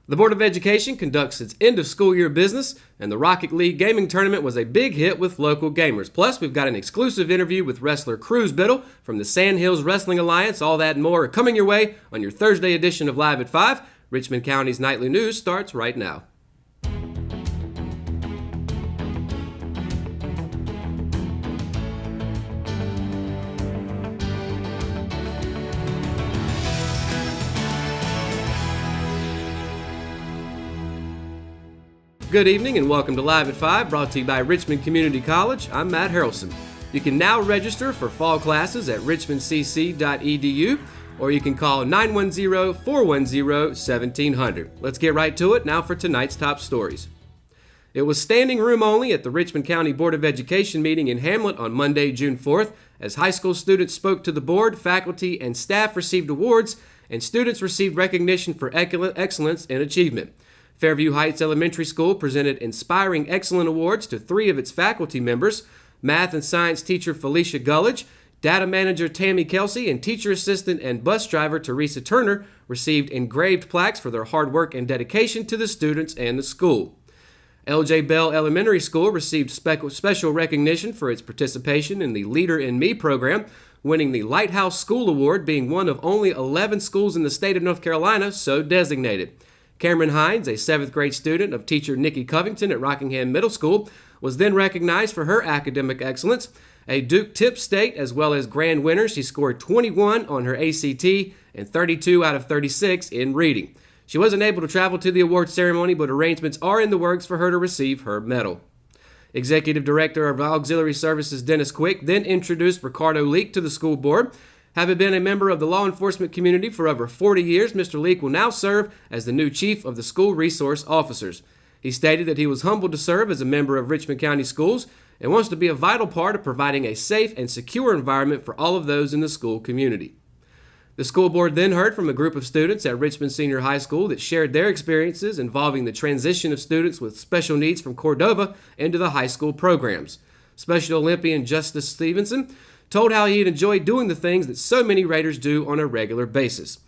The Board of Education conducts its end-of-school year business, and the Rocket League Gaming Tournament was a big hit with local gamers. Plus, we've got an exclusive interview with wrestler Cruz Biddle from the Sandhills Wrestling Alliance. All that and more are coming your way on your Thursday edition of Live at 5. Richmond County's Nightly News starts right now. Good evening and welcome to Live at 5, brought to you by Richmond Community College. I'm Matt Harrelson. You can now register for fall classes at richmondcc.edu, or you can call 910-410-1700. Let's get right to it now for tonight's top stories. It was standing room only at the Richmond County Board of Education meeting in Hamlet on Monday, June 4th, as high school students spoke to the board, faculty, and staff received awards, and students received recognition for excellence in achievement. Fairview Heights Elementary School presented Inspiring Excellent Awards to 3 of its faculty members. Math and science teacher Felicia Gullidge, data manager Tammy Kelsey, and teacher assistant and bus driver Teresa Turner received engraved plaques for their hard work and dedication to the students and the school. L.J. Bell Elementary School received special recognition for its participation in the Leader in Me program, winning the Lighthouse School Award, being one of only 11 schools in the state of North Carolina so designated. Cameron Hines, a 7th grade student of teacher Nikki Covington at Rockingham Middle School, was then recognized for her academic excellence. A Duke Tip State as well as grand winner, she scored 21 on her ACT and 32 out of 36 in reading. She wasn't able to travel to the award ceremony, but arrangements are in the works for her to receive her medal. Executive Director of Auxiliary Services Dennis Quick then introduced Ricardo Leak to the school board. Having been a member of the law enforcement community for over 40 years, Mr. Leak will now serve as the new chief of the school resource officers. He stated that he was humbled to serve as a member of Richmond County Schools and wants to be a vital part of providing a safe and secure environment for all of those in the school community. The school board then heard from a group of students at Richmond Senior High School that shared their experiences involving the transition of students with special needs from Cordova into the high school programs. Special Olympian Justice Stevenson told how he'd enjoy doing the things that so many Raiders do on a regular basis.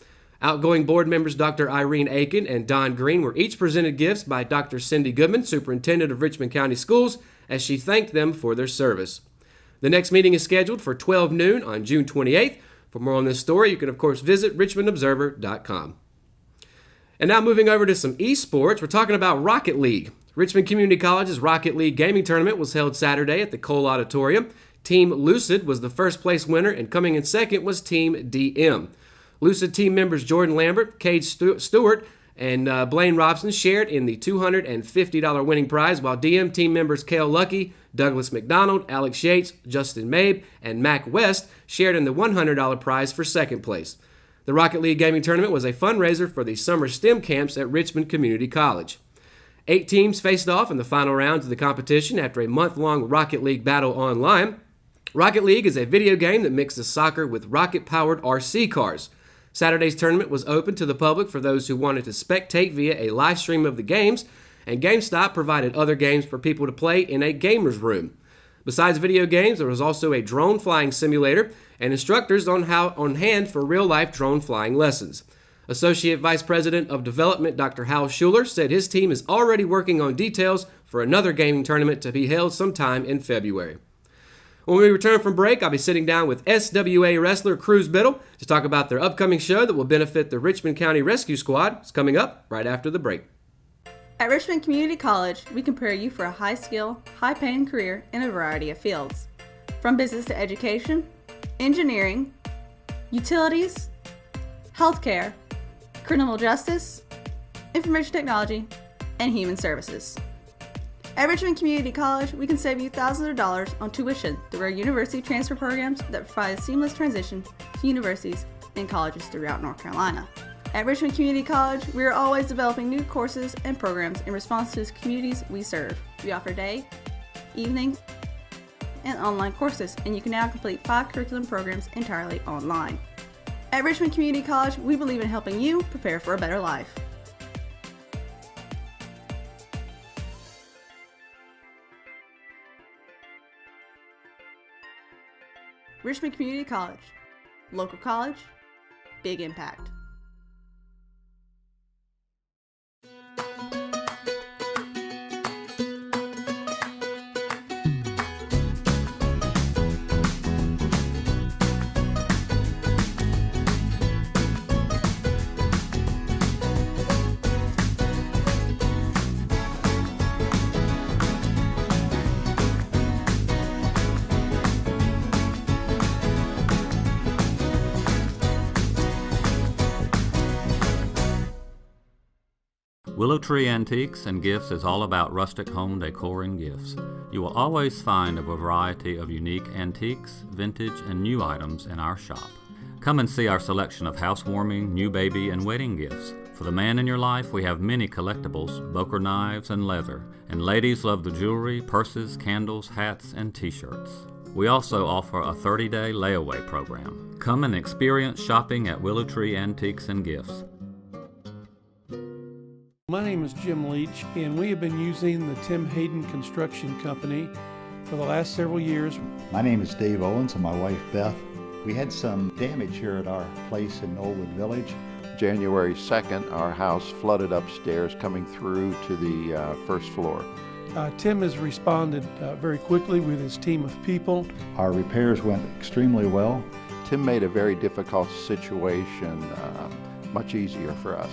Outgoing board members Dr. Irene Aiken and Don Green were each presented gifts by Dr. Cindy Goodman, superintendent of Richmond County Schools, as she thanked them for their service. The next meeting is scheduled for 12 noon on June 28th. For more on this story, you can of course visit richmondobserver.com. And now moving over to some esports, we're talking about Rocket League. Richmond Community College's Rocket League Gaming Tournament was held Saturday at the Cole Auditorium. Team Lucid was the first place winner, and coming in second was Team DM. Lucid team members Jordan Lambert, Cade Stewart, and Blaine Robson shared in the $250 winning prize, while DM team members Cale Lucky, Douglas McDonald, Alex Yates, Justin Mabe, and Mac West shared in the $100 prize for second place. The Rocket League Gaming Tournament was a fundraiser for the summer STEM camps at Richmond Community College. 8 teams faced off in the final rounds of the competition after a month-long Rocket League battle online. Rocket League is a video game that mixes soccer with rocket-powered RC cars. Saturday's tournament was open to the public for those who wanted to spectate via a live stream of the games, and GameStop provided other games for people to play in a gamer's room. Besides video games, there was also a drone flying simulator and instructors on hand for real-life drone flying lessons. Associate Vice President of Development Dr. Hal Schuler said his team is already working on details for another gaming tournament to be held sometime in February. When we return from break, I'll be sitting down with SWA wrestler Cruz Biddle to talk about their upcoming show that will benefit the Richmond County Rescue Squad. It's coming up right after the break. At Richmond Community College, we can prepare you for a high-skill, high-paying career in a variety of fields. From business to education, engineering, utilities, healthcare, criminal justice, information technology, and human services. At Richmond Community College, we can save you thousands of dollars on tuition through our university transfer programs that provide a seamless transition to universities and colleges throughout North Carolina. At Richmond Community College, we are always developing new courses and programs in response to the communities we serve. We offer day, evening, and online courses, and you can now complete 5 curriculum programs entirely online. At Richmond Community College, we believe in helping you prepare for a better life. Richmond Community College. Local college, big impact. Willow Tree Antiques and Gifts is all about rustic home decor and gifts. You will always find a variety of unique antiques, vintage, and new items in our shop. Come and see our selection of housewarming, new baby, and wedding gifts. For the man in your life, we have many collectibles, Boker knives, and leather. And ladies love the jewelry, purses, candles, hats, and t-shirts. We also offer a 30-day layaway program. Come and experience shopping at Willow Tree Antiques and Gifts. My name is Jim Leach, and we have been using the Tim Hayden Construction Company for the last several years. My name is Dave Owens and my wife Beth. We had some damage here at our place in Knollwood Village. January 2nd, our house flooded upstairs coming through to the first floor. Tim has responded very quickly with his team of people. Our repairs went extremely well. Tim made a very difficult situation much easier for us.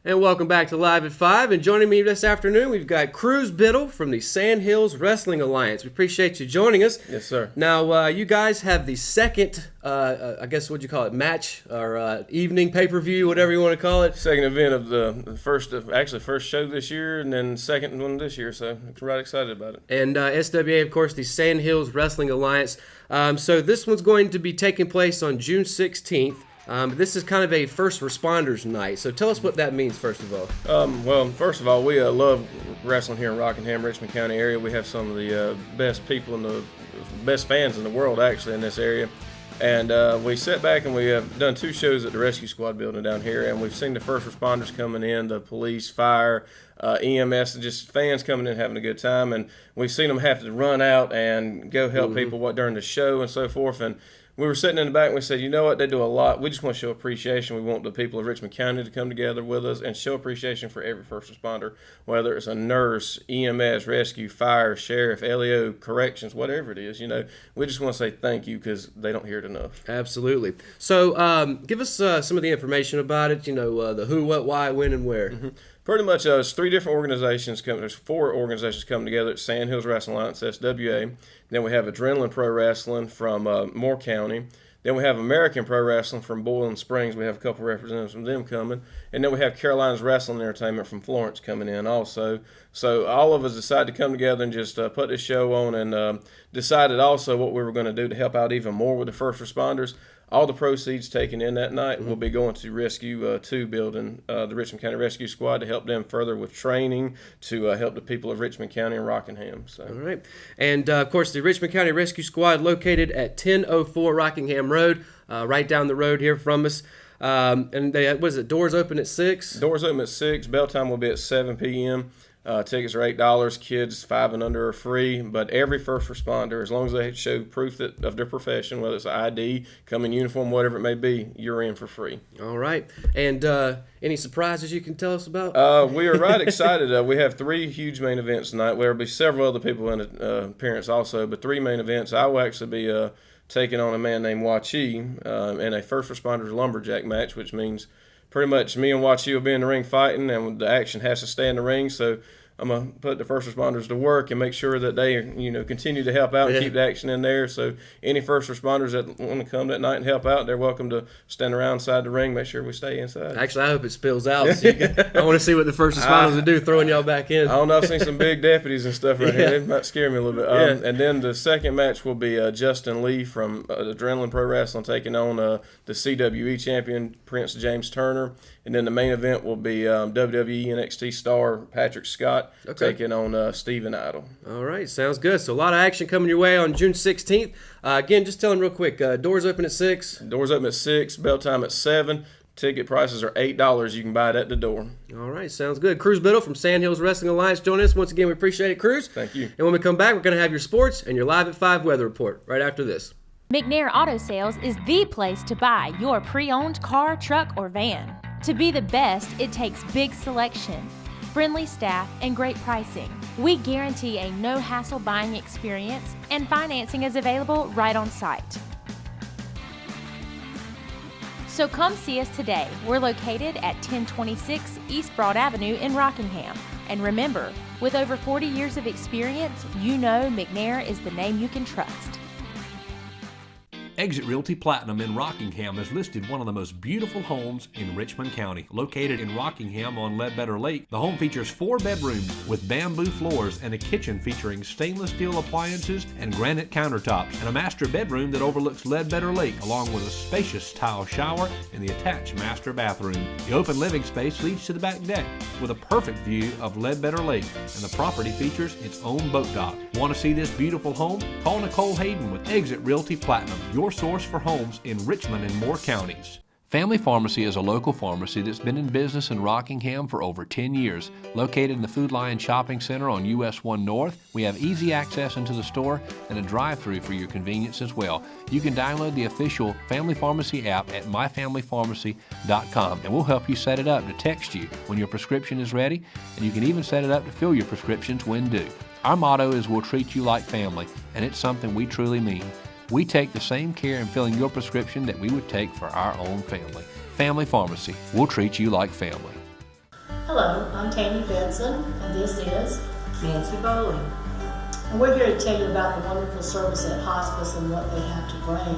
And welcome back to Live at 5. And joining me this afternoon, we've got Cruz Biddle from the Sand Hills Wrestling Alliance. We appreciate you joining us. Yes, sir. Now, you guys have the second, I guess, what'd you call it, match or evening pay-per-view, whatever you want to call it. Second event of the first show this year, and then second one this year. So I'm right excited about it. And SWA, of course, the Sand Hills Wrestling Alliance. So this one's going to be taking place on June 16th. This is kind of a first responders night, so tell us what that means, first of all. Well, first of all, we love wrestling here in Rockingham, Richmond County area. We have some of the best people and the best fans in the world, actually, in this area. And we sat back and we have done 2 shows at the Rescue Squad building down here, and we've seen the first responders coming in, the police, fire, EMS, just fans coming in having a good time. And we've seen them have to run out and go help people during the show and so forth. And we were sitting in the back and we said, you know what, they do a lot. We just want to show appreciation. We want the people of Richmond County to come together with us and show appreciation for every first responder, whether it's a nurse, EMS, rescue, fire, sheriff, LEO, corrections, whatever it is. You know, we just want to say thank you because they don't hear it enough. Absolutely. So give us some of the information about it, the who, what, why, when, and where. Mm-hmm. Pretty much, there's 3 different organizations coming. There's 4 organizations coming together. It's Sand Hills Wrestling Alliance, SWA. Then we have Adrenaline Pro Wrestling from Moore County. Then we have American Pro Wrestling from Boiling Springs. We have a couple representatives from them coming. And then we have Carolina's Wrestling Entertainment from Florence coming in also. So all of us decided to come together and just put this show on, and decided also what we were going to do to help out even more with the first responders. All the proceeds taken in that night will be going to Rescue 2 building, the Richmond County Rescue Squad, to help them further with training, to help the people of Richmond County and Rockingham. So. All right. And, of course, the Richmond County Rescue Squad located at 1004 Rockingham Road, right down the road here from us. And doors open at 6? Doors open at 6. Bell time will be at 7 p.m. Tickets are $8. Kids 5 and under are free. But every first responder, as long as they show proof of their profession, whether it's an ID, come in uniform, whatever it may be, you're in for free. All right. And any surprises you can tell us about? We are right excited. We have 3 huge main events tonight. There will be several other people in appearance also, but 3 main events. I will actually be taking on a man named Wachi in a first responders lumberjack match, which means pretty much me and Wachi will be in the ring fighting, and the action has to stay in the ring. So I'm going to put the first responders to work and make sure that they, continue to help out and keep the action in there. So any first responders that want to come that night and help out, they're welcome to stand around inside the ring, make sure we stay inside. Actually, I hope it spills out. So I want to see what the first responders will do, throwing y'all back in. I don't know. I've seen some big deputies and stuff right here. They might scare me a little bit. And then the second match will be Justin Lee from Adrenaline Pro Wrestling taking on the CWE champion, Prince James Turner. And then the main event will be WWE NXT star Patrick Scott taking on Steven Idol. All right, sounds good. So a lot of action coming your way on June 16th. Again, just tell them real quick, doors open at 6? Doors open at 6, bell time at 7. Ticket prices are $8. You can buy it at the door. All right, sounds good. Cruz Biddle from Sand Hills Wrestling Alliance joining us. Once again, we appreciate it, Cruz. Thank you. And when we come back, we're going to have your sports and your Live at 5 weather report right after this. McNair Auto Sales is the place to buy your pre-owned car, truck, or van. To be the best, it takes big selection, friendly staff, and great pricing. We guarantee a no-hassle buying experience, and financing is available right on site. So come see us today. We're located at 1026 East Broad Avenue in Rockingham. And remember, with over 40 years of experience, you know McNair is the name you can trust. Exit Realty Platinum in Rockingham has listed one of the most beautiful homes in Richmond County. Located in Rockingham on Ledbetter Lake, the home features 4 bedrooms with bamboo floors and a kitchen featuring stainless steel appliances and granite countertops, and a master bedroom that overlooks Ledbetter Lake, along with a spacious tile shower and the attached master bathroom. The open living space leads to the back deck with a perfect view of Ledbetter Lake, and the property features its own boat dock. Want to see this beautiful home? Call Nicole Hayden with Exit Realty Platinum, your source for homes in Richmond and Moore counties. Family Pharmacy is a local pharmacy that's been in business in Rockingham for over 10 years. Located in the Food Lion Shopping Center on US 1 North, we have easy access into the store and a drive-thru for your convenience as well. You can download the official Family Pharmacy app at myfamilypharmacy.com, and we'll help you set it up to text you when your prescription is ready, and you can even set it up to fill your prescriptions when due. Our motto is we'll treat you like family, and it's something we truly mean. We take the same care in filling your prescription that we would take for our own family. Family Pharmacy, we'll treat you like family. Hello, I'm Tammy Benson, and this is Nancy Bowling. And we're here to tell you about the wonderful service at hospice and what they have to bring.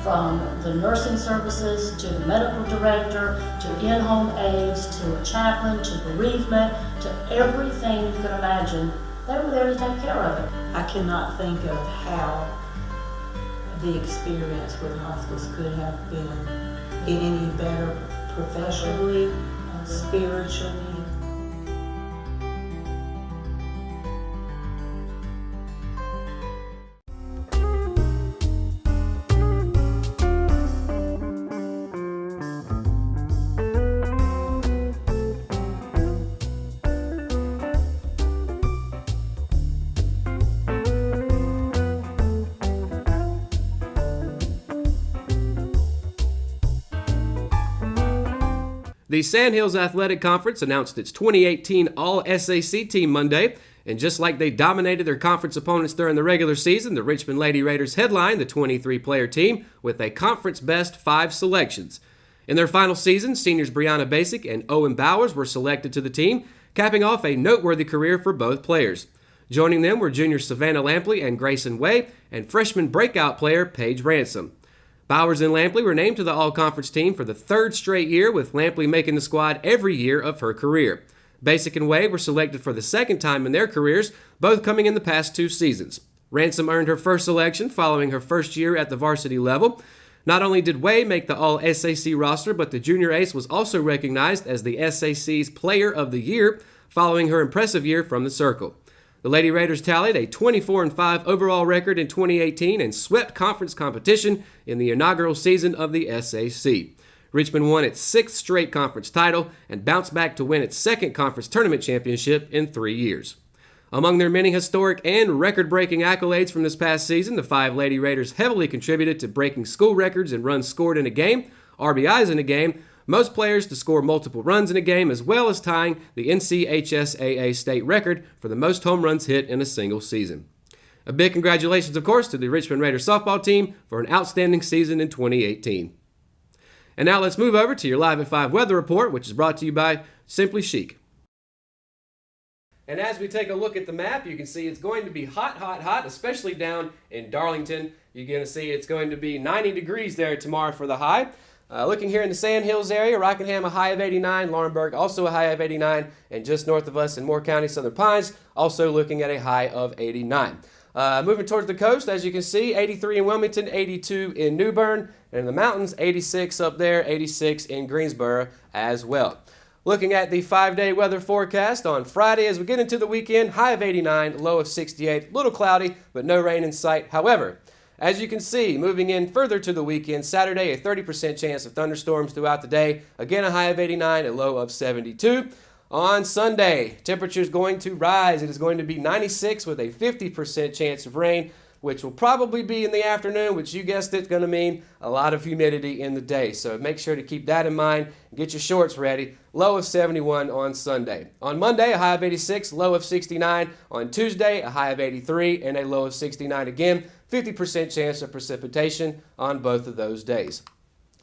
From the nursing services, to the medical director, to in-home aides, to a chaplain, to bereavement, to everything you can imagine. They were there to take care of it. I cannot think of how the experience with hospice could have been any better professionally, spiritually. The Sandhills Athletic Conference announced its 2018 All-SAC team Monday, and just like they dominated their conference opponents during the regular season, the Richmond Lady Raiders headlined the 23-player team with a conference-best 5 selections. In their final season, seniors Brianna Basic and Owen Bowers were selected to the team, capping off a noteworthy career for both players. Joining them were junior Savannah Lampley and Grayson Way, and freshman breakout player Paige Ransom. Bowers and Lampley were named to the All-Conference team for the 3rd straight year, with Lampley making the squad every year of her career. Basic and Way were selected for the 2nd time in their careers, both coming in the past 2 seasons. Ransom earned her first selection following her first year at the varsity level. Not only did Way make the All-SAC roster, but the junior ace was also recognized as the SAC's Player of the Year following her impressive year from the Circle. The Lady Raiders tallied a 24-5 overall record in 2018 and swept conference competition in the inaugural season of the SAC. Richmond won its 6th straight conference title and bounced back to win its 2nd conference tournament championship in 3 years. Among their many historic and record-breaking accolades from this past season, the 5 Lady Raiders heavily contributed to breaking school records in runs scored in a game, RBIs in a game, most players to score multiple runs in a game, as well as tying the NCHSAA state record for the most home runs hit in a single season. A big congratulations, of course, to the Richmond Raiders softball team for an outstanding season in 2018. And now let's move over to your Live at 5 weather report, which is brought to you by Simply Chic. And as we take a look at the map, you can see it's going to be hot, hot, hot, especially down in Darlington. You're going to see it's going to be 90 degrees there tomorrow for the high. Looking here in the Sandhills area, Rockingham a high of 89, Laurinburg also a high of 89, and just north of us in Moore County, Southern Pines, also looking at a high of 89. Moving towards the coast, as you can see, 83 in Wilmington, 82 in New Bern, and in the mountains, 86 up there, 86 in Greensboro as well. Looking at the 5-day weather forecast on Friday as we get into the weekend, high of 89, low of 68, little cloudy, but no rain in sight. However, as you can see, moving in further to the weekend, Saturday, a 30% chance of thunderstorms throughout the day. Again, a high of 89, a low of 72. On Sunday, temperatures going to rise. It is going to be 96 with a 50% chance of rain, which will probably be in the afternoon, which you guessed it's going to mean a lot of humidity in the day. So make sure to keep that in mind. Get your shorts ready. Low of 71 on Sunday. On Monday, a high of 86, low of 69. On Tuesday, a high of 83 and a low of 69 again. 50% chance of precipitation on both of those days.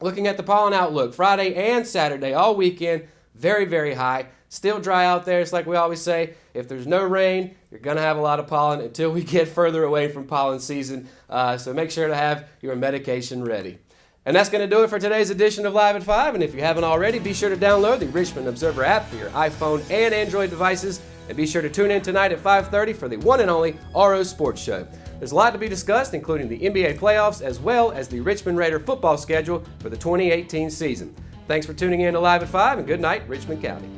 Looking at the pollen outlook, Friday and Saturday, all weekend, very, very high. Still dry out there. It's like we always say, if there's no rain, you're going to have a lot of pollen until we get further away from pollen season. So make sure to have your medication ready. And that's going to do it for today's edition of Live at 5. And if you haven't already, be sure to download the Richmond Observer app for your iPhone and Android devices. And be sure to tune in tonight at 5:30 for the one and only RO Sports Show. There's a lot to be discussed, including the NBA playoffs as well as the Richmond Raider football schedule for the 2018 season. Thanks for tuning in to Live at 5, and good night, Richmond County.